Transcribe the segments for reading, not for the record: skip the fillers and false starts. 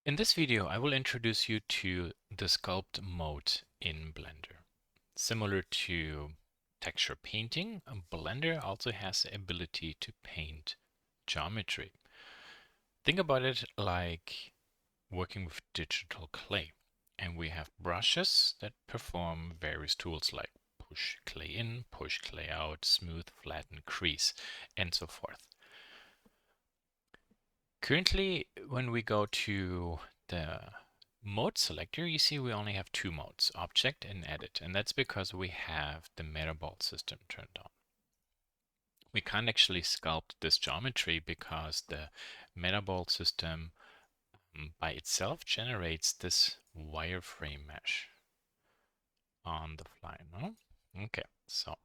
In this video, I will introduce you to the Sculpt mode in Blender. Similar to texture painting, Blender also has the ability to paint geometry. Think about it like working with digital clay. And we have brushes that perform various tools like push clay in, push clay out, smooth, flatten, crease, and so forth. Currently, when we go to the mode selector, you see we only have two modes, object and edit, and that's because we have the metaball system turned on. We can't actually sculpt this geometry because the metaball system by itself generates this wireframe mesh on the fly, no? Okay, so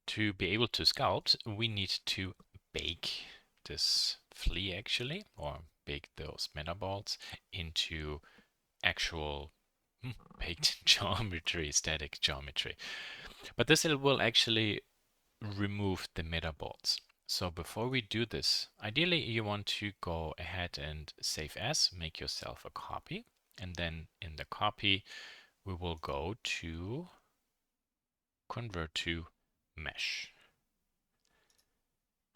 to be able to sculpt, we need to bake this flea actually, or bake those metaballs into actual baked geometry, static geometry. But this will actually remove the metaballs. So before we do this, ideally you want to go ahead and save as, make yourself a copy, and then in the copy we will go to convert to mesh.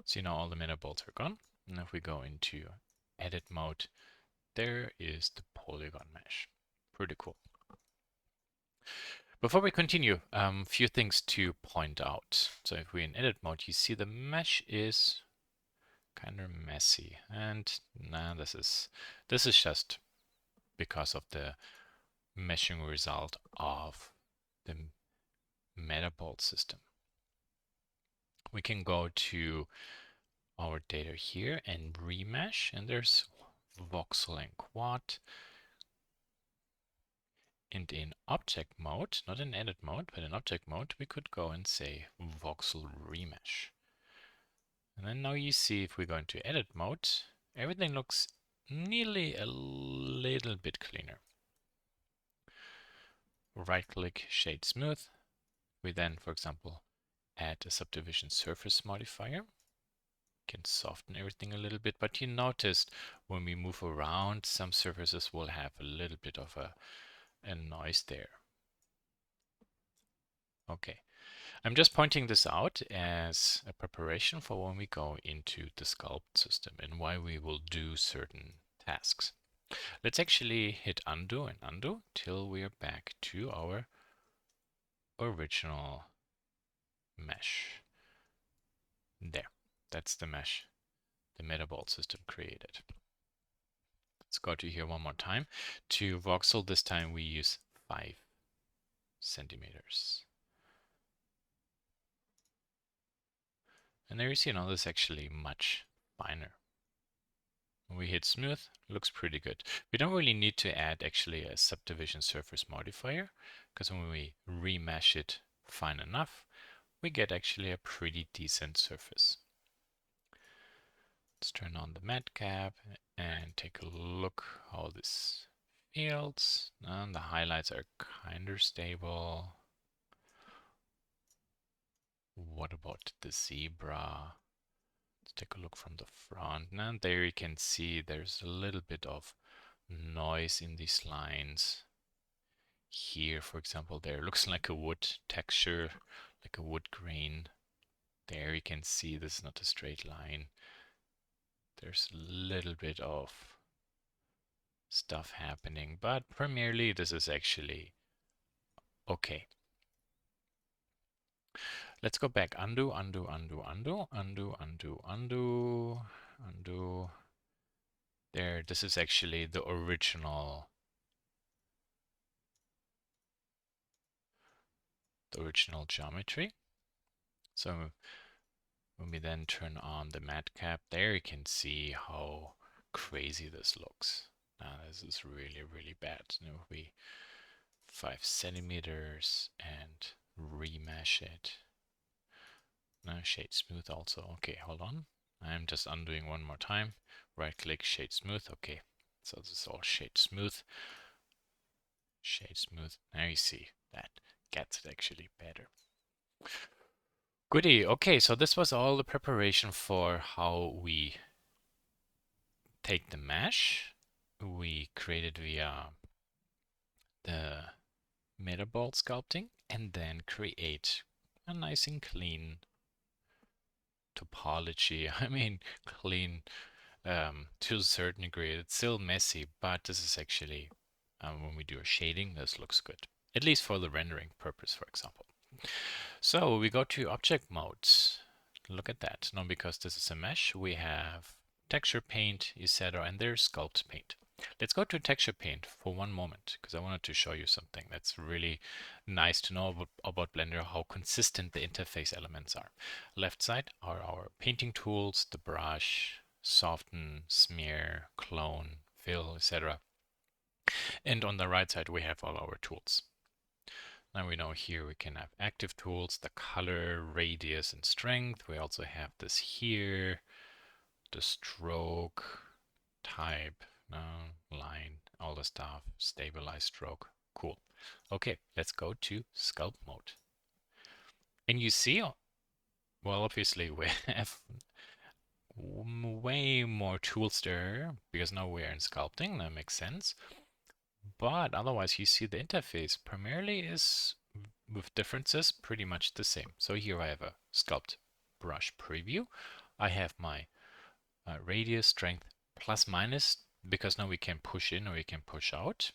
So now all the metaballs are gone. And if we go into edit mode, there is the polygon mesh. Pretty cool. Before we continue, a few things to point out. So if we're in edit mode, you see the mesh is kind of messy. And nah, this is just because of the meshing result of the metaball system. We can go to our data here and remesh, and there's voxel and quad. And in object mode, not in edit mode, but in object mode, we could go and say voxel remesh. And then now you see if we go into edit mode, everything looks nearly a little bit cleaner. Right click, shade smooth. We then, for example, add a subdivision surface modifier. Can soften everything a little bit, but you noticed when we move around, some surfaces will have a little bit of a noise there. Okay, I'm just pointing this out as a preparation for when we go into the Sculpt system and why we will do certain tasks. Let's actually hit undo and undo till we are back to our original mesh. There, that's the mesh the metaball system created. Let's go to here one more time. To voxel, this time we use 5 centimeters. And there you see, now this is actually much finer. When we hit smooth, looks pretty good. We don't really need to add actually a subdivision surface modifier, because when we remesh it fine enough, we get actually a pretty decent surface. Let's turn on the matte cap and take a look how this feels. And the highlights are kind of stable. What about the zebra? Let's take a look from the front. And there you can see there's a little bit of noise in these lines. Here, for example, there looks like a wood texture, like a wood grain. There you can see this is not a straight line. There's a little bit of stuff happening, but primarily this is actually okay. Let's go back. Undo, undo, undo, undo, undo, undo, undo, undo. There, this is actually the original geometry. So when we then turn on the matte cap, there you can see how crazy this looks. Now this is really, really bad. Now we 5 centimeters and remesh it. Now shade smooth also. Okay, hold on. I'm just undoing one more time. Right click, shade smooth. Okay, so this is all shade smooth. Shade smooth. Now you see that gets it actually better. Goody. Okay, so this was all the preparation for how we take the mesh, we created via the Metaball sculpting, and then create a nice and clean topology. I mean, clean to a certain degree. It's still messy, but this is actually, when we do a shading, this looks good. At least for the rendering purpose, for example. So we go to object modes. Look at that. Now, because this is a mesh, we have texture paint, etc., and there's sculpt paint. Let's go to texture paint for one moment, because I wanted to show you something that's really nice to know about Blender, how consistent the interface elements are. Left side are our painting tools, the brush, soften, smear, clone, fill, etc. And on the right side, we have all our tools. Now we know here we can have active tools, the color, radius, and strength. We also have this here, the stroke, type, line, all the stuff, stabilize stroke. Cool. Okay, let's go to sculpt mode. And you see, well, obviously we have way more tools there because now we're in sculpting. That makes sense. But otherwise, you see the interface primarily is, with differences, pretty much the same. So here I have a sculpt brush preview. I have my radius, strength, plus minus, because now we can push in or we can push out.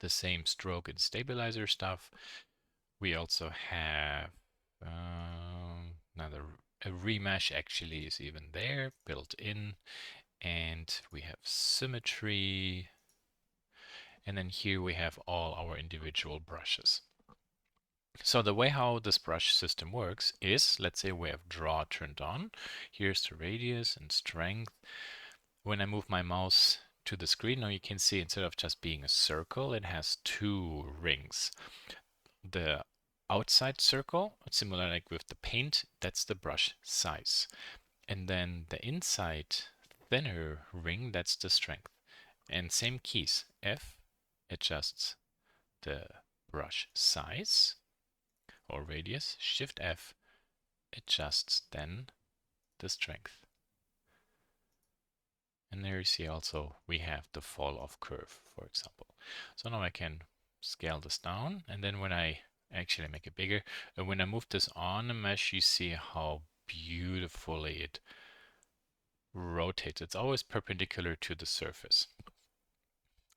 The same stroke and stabilizer stuff. We also have another, a remesh actually is even there, built in. And we have symmetry. And then here we have all our individual brushes. So the way how this brush system works is, let's say we have draw turned on. Here's the radius and strength. When I move my mouse to the screen, now you can see instead of just being a circle, it has two rings. The outside circle, similar like with the paint, that's the brush size. And then the inside thinner ring, that's the strength. And same keys, F adjusts the brush size or radius, Shift F adjusts then the strength. And there you see also we have the fall off curve, for example. So now I can scale this down, and then when I actually make it bigger, and when I move this on the mesh, you see how beautifully it rotates. It's always perpendicular to the surface.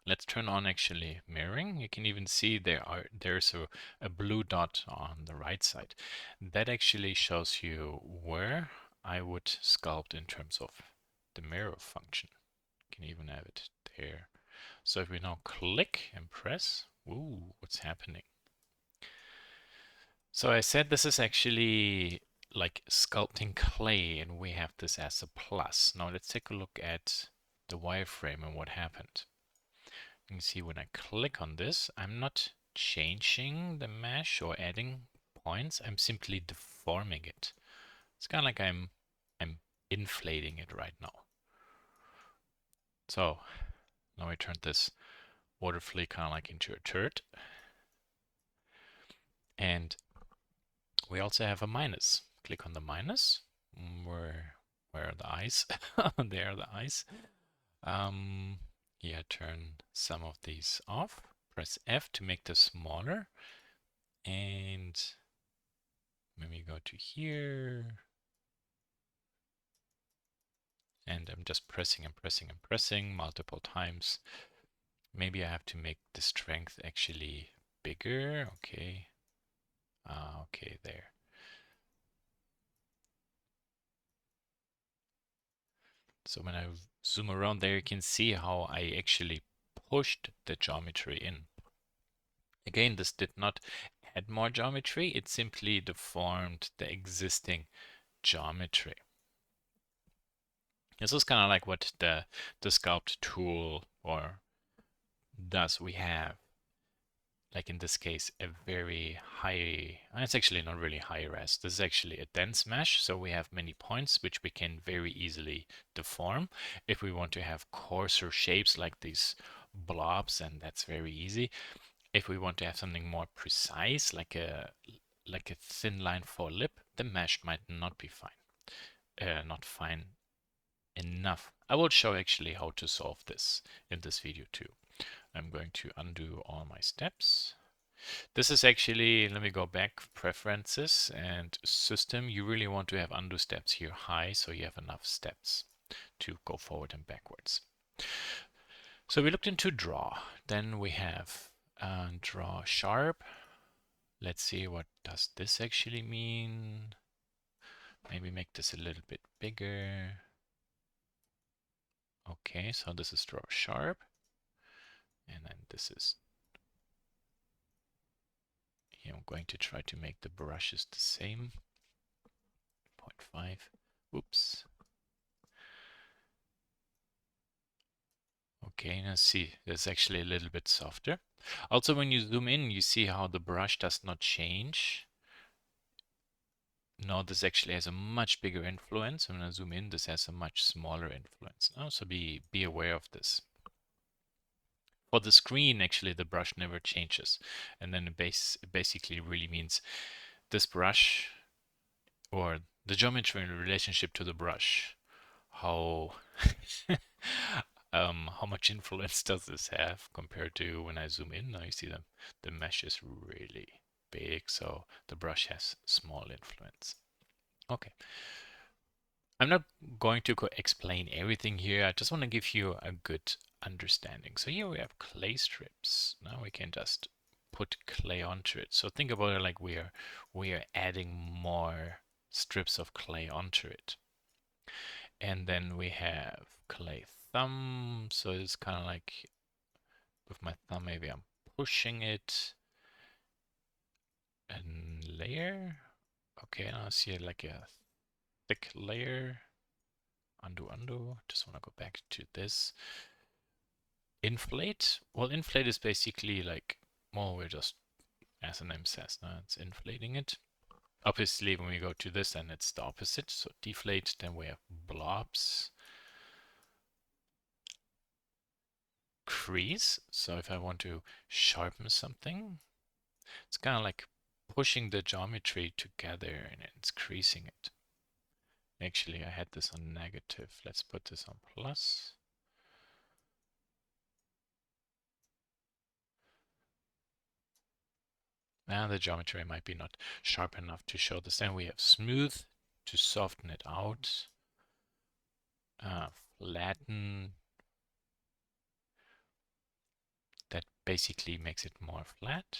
Let's turn on actually mirroring. You can even see there's a blue dot on the right side. That actually shows you where I would sculpt in terms of the mirror function. You can even have it there. So if we now click and press, ooh, what's happening? So I said this is actually like sculpting clay, and we have this as a plus. Now let's take a look at the wireframe and what happened. You can see when I click on this, I'm not changing the mesh or adding points. I'm simply deforming it. It's kind of like I'm inflating it right now. So now I turned this water flea kind of like into a turd. And we also have a minus. Click on the minus. Where are the eyes? There are the eyes. Yeah, turn some of these off. Press F to make this smaller. And maybe go to here. And I'm just pressing and pressing and pressing multiple times. Maybe I have to make the strength actually bigger. Okay. Okay, there. So when I zoom around there, you can see how I actually pushed the geometry in. Again, this did not add more geometry, it simply deformed the existing geometry. This is kind of like what the Sculpt tool or does. We have, like in this case, a very high, it's actually not really high res. This is actually a dense mesh, so we have many points which we can very easily deform. If we want to have coarser shapes like these blobs, and that's very easy. If we want to have something more precise, like a thin line for a lip, the mesh might not be fine, not fine enough. I will show actually how to solve this in this video too. I'm going to undo all my steps. This is actually, let me go back, preferences and system. You really want to have undo steps here high so you have enough steps to go forward and backwards. So we looked into draw. Then we have draw sharp. Let's see, what does this actually mean? Maybe make this a little bit bigger. Okay, so this is draw sharp. And then this is, here I'm going to try to make the brushes the same. 0.5. Oops. Okay, now see, it's actually a little bit softer. Also, when you zoom in, you see how the brush does not change. No, this actually has a much bigger influence. When I zoom in, this has a much smaller influence. So be aware of this. For the screen, actually, the brush never changes. And then it basically really means this brush or the geometry in relationship to the brush. How how much influence does this have compared to when I zoom in? Now you see the mesh is really big, so the brush has small influence. Okay. I'm not going to explain everything here. I just want to give you a good understanding. So here we have clay strips. Now we can just put clay onto it. So think about it like we are adding more strips of clay onto it. And then we have clay thumb. So it's kind of like with my thumb, maybe I'm pushing it and layer. Okay, now I see like a thick layer. Undo. Just want to go back to this. Inflate. Well, inflate is basically like, well, we're just, as the name says, it's inflating it. Obviously, when we go to this, then it's the opposite. So deflate, then we have blobs. Crease. So if I want to sharpen something, it's kind of like pushing the geometry together and it's creasing it. Actually, I had this on negative. Let's put this on plus. Now the geometry might be not sharp enough to show this. Then we have smooth to soften it out. Flatten. That basically makes it more flat.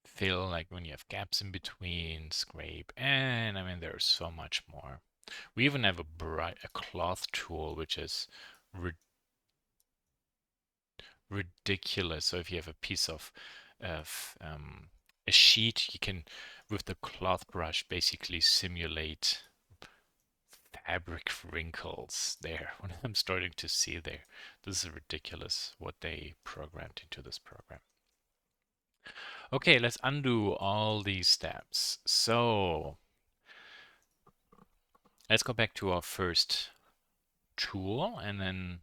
Fill, like when you have gaps in between. Scrape. And I mean, there's so much more. We even have a cloth tool, which is ridiculous. So if you have a piece of a sheet, you can, with the cloth brush, basically simulate fabric wrinkles there. When I'm starting to see there, this is ridiculous what they programmed into this program. Okay, let's undo all these steps. So let's go back to our first tool, and then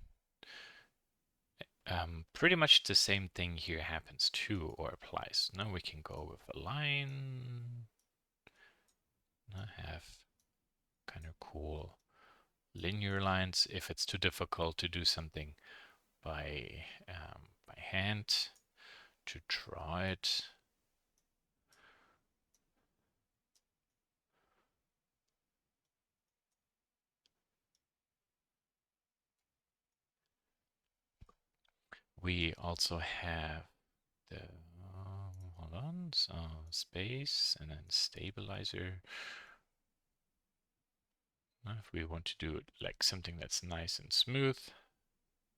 pretty much the same thing here happens too, or applies. Now we can go with a line. I have kind of cool linear lines if it's too difficult to do something by hand to draw it. We also have the hold on, so space and then stabilizer. Now if we want to do like something that's nice and smooth,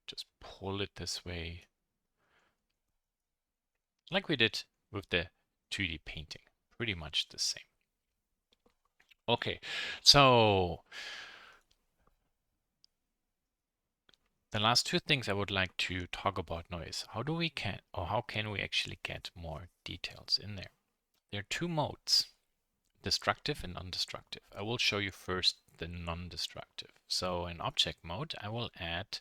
just pull it this way, like we did with the 2D painting, pretty much the same. Okay, so the last two things I would like to talk about now is how can we actually get more details in there? There are two modes, destructive and non-destructive. I will show you first the non-destructive. So in object mode, I will add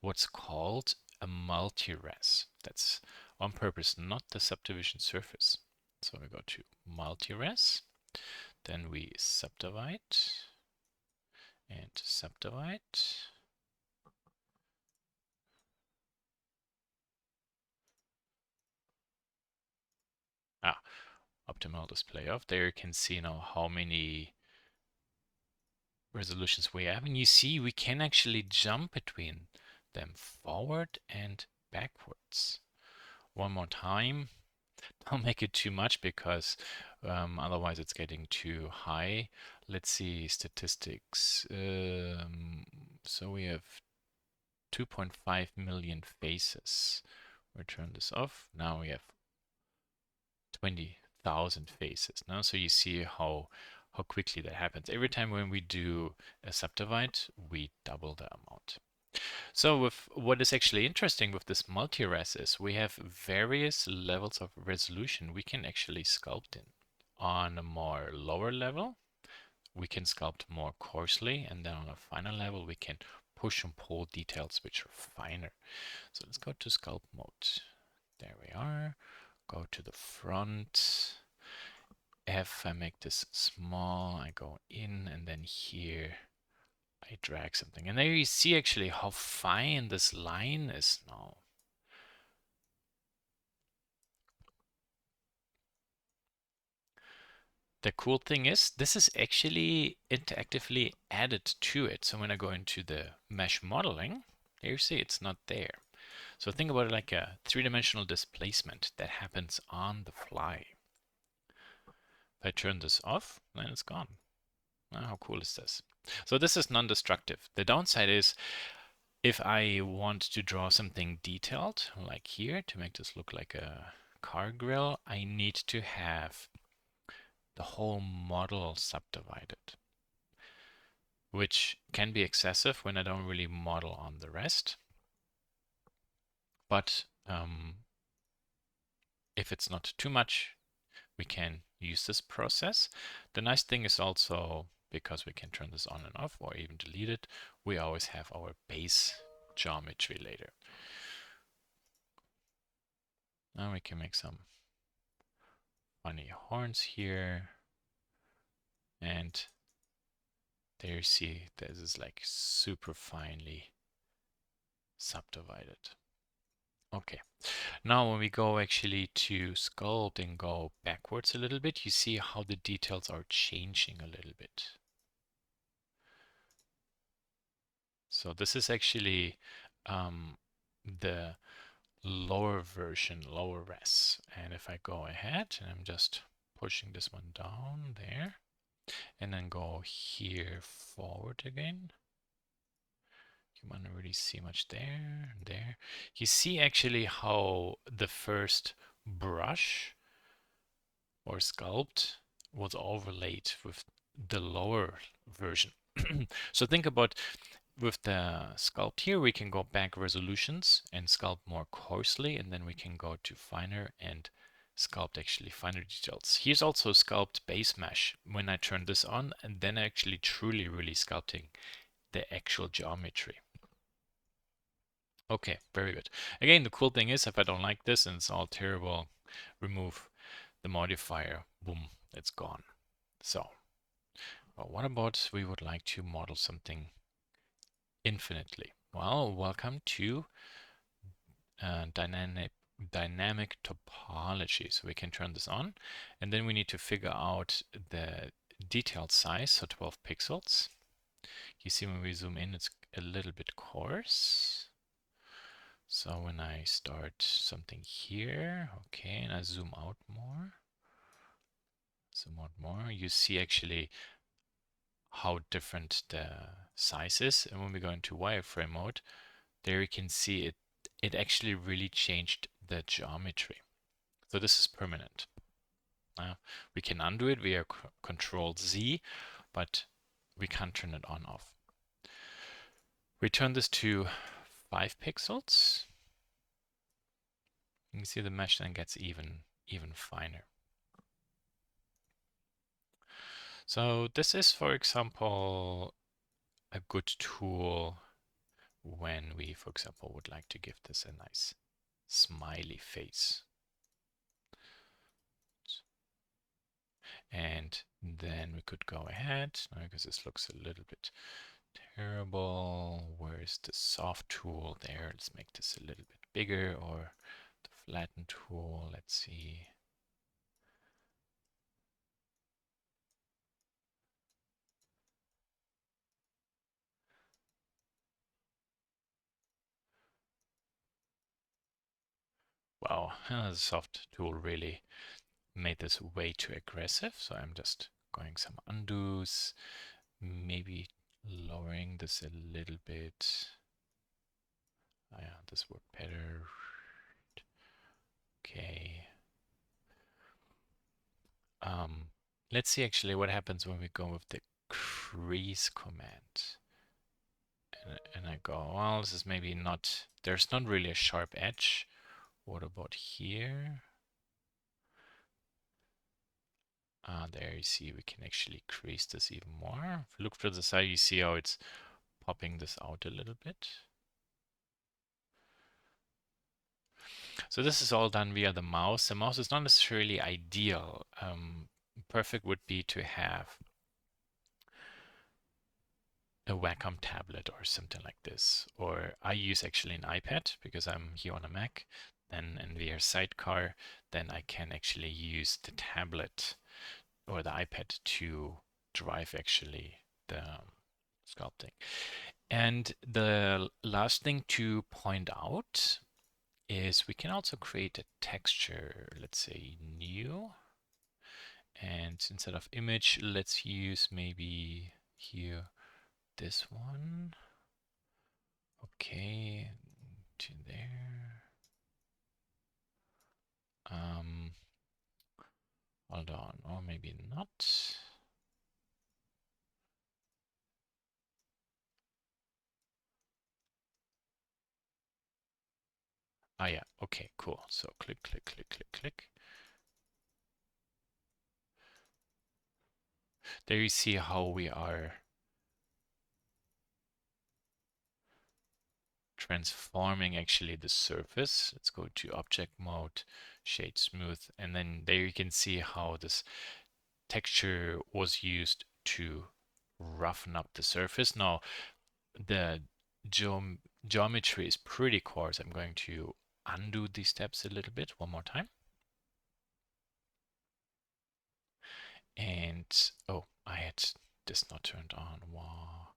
what's called a multi-res. That's on purpose, not the subdivision surface. So we go to multi-res, then we subdivide, and subdivide. Optimal display off. There you can see now how many resolutions we have, and you see we can actually jump between them forward and backwards. One more time. Don't make it too much because otherwise it's getting too high. Let's see statistics. So we have 2.5 million faces. We'll turn this off. Now we have 20,000 faces. Now, so you see how quickly that happens. Every time when we do a subdivide, we double the amount. So with what is actually interesting with this multi-res is we have various levels of resolution we can actually sculpt in. On a more lower level, we can sculpt more coarsely, and then on a finer level, we can push and pull details which are finer. So let's go to Sculpt Mode. There we are. Go to the front. If I make this small, I go in, and then here I drag something. And there you see actually how fine this line is now. The cool thing is this is actually interactively added to it. So when I go into the mesh modeling, there you see it's not there. So think about it like a three-dimensional displacement that happens on the fly. If I turn this off, then it's gone. How cool is this? So this is non-destructive. The downside is if I want to draw something detailed, like here, to make this look like a car grill, I need to have the whole model subdivided, which can be excessive when I don't really model on the rest. But if it's not too much, we can use this process. The nice thing is also, because we can turn this on and off or even delete it, we always have our base geometry later. Now we can make some funny horns here. And there you see this is like super finely subdivided. Okay, now when we go actually to sculpt and go backwards a little bit, you see how the details are changing a little bit. So this is actually the lower version, lower res. And if I go ahead and I'm just pushing this one down there and then go here forward again, you might not really see much there and there. You see actually how the first brush or sculpt was overlaid with the lower version. So think about with the sculpt here, we can go back resolutions and sculpt more coarsely, and then we can go to finer and sculpt actually finer details. Here's also sculpt base mesh. When I turn this on, and then actually truly really sculpting the actual geometry. Okay, very good. Again, the cool thing is if I don't like this and it's all terrible, remove the modifier, boom, it's gone. So, but what about we would like to model something infinitely? Well, welcome to dynamic topology. So we can turn this on, and then we need to figure out the detailed size, so 12 pixels. You see when we zoom in, it's a little bit coarse. So when I start something here, okay, and I zoom out more, you see actually how different the size is. And when we go into wireframe mode, there you can see it actually really changed the geometry. So this is permanent. We can undo it via Control Z, but we can't turn it on off. We turn this to 5 pixels. You can see the mesh then gets even finer. So this is, for example, a good tool when we, for example, would like to give this a nice smiley face. And then we could go ahead, because this looks a little bit terrible. Where's the soft tool there? Let's make this a little bit bigger, or the flatten tool. Let's see. Wow, the soft tool really made this way too aggressive. So I'm just going some undos, maybe lowering this a little bit. Oh, yeah, this worked better. Okay. Let's see actually what happens when we go with the crease command. And I go, well, this is maybe not, there's not really a sharp edge. What about here? There you see we can actually crease this even more. If you look to the side, you see how it's popping this out a little bit. So this is all done via the mouse. The mouse is not necessarily ideal. Perfect would be to have a Wacom tablet or something like this. Or I use actually an iPad because I'm here on a Mac. Then in via Sidecar, then I can actually use the tablet or the iPad to drive actually the sculpting. And the last thing to point out is we can also create a texture, let's say new. And instead of image, let's use maybe here this one. Okay, to there. Hold on, or maybe not. Ah, yeah, okay, cool. So click, click, click, click, click. There you see how we are transforming actually the surface. Let's go to object mode, shade smooth, and then there you can see how this texture was used to roughen up the surface. Now the geometry is pretty coarse. I'm going to undo these steps a little bit one more time. And oh, I had this not turned on. Wow.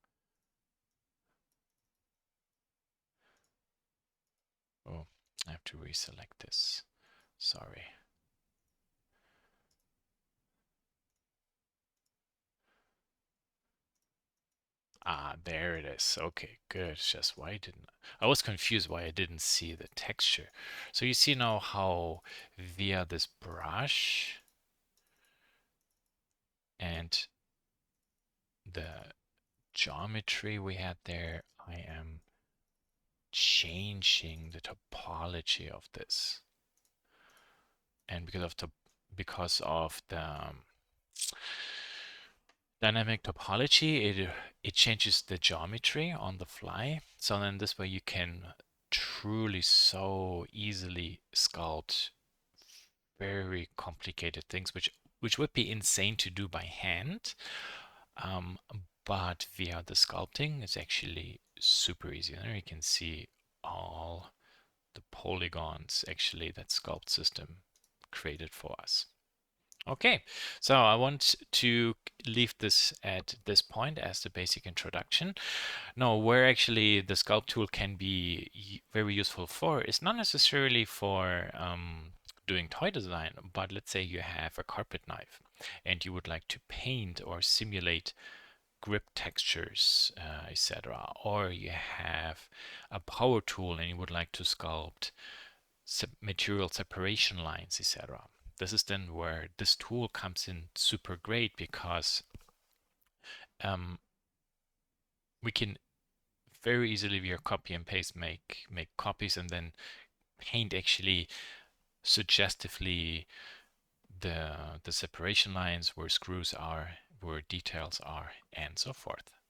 Oh, I have to reselect this. Sorry. Ah, there it is. Okay, good. Just why didn't I was confused why I didn't see the texture. So you see now how via this brush and the geometry we had there, I am changing the topology of this. And because of the dynamic topology, it changes the geometry on the fly. So then this way you can truly so easily sculpt very complicated things, which would be insane to do by hand. Um, but via the sculpting, it's actually super easy. There you can see all the polygons actually that Sculpt system created for us. Okay, so I want to leave this at this point as the basic introduction. Now, where actually the Sculpt tool can be very useful for is not necessarily for doing toy design, but let's say you have a carpet knife and you would like to paint or simulate grip textures, etc. Or you have a power tool and you would like to sculpt material separation lines, etc. This is then where this tool comes in super great because we can very easily via copy and paste make copies and then paint actually suggestively the separation lines where screws are, where details are, and so forth.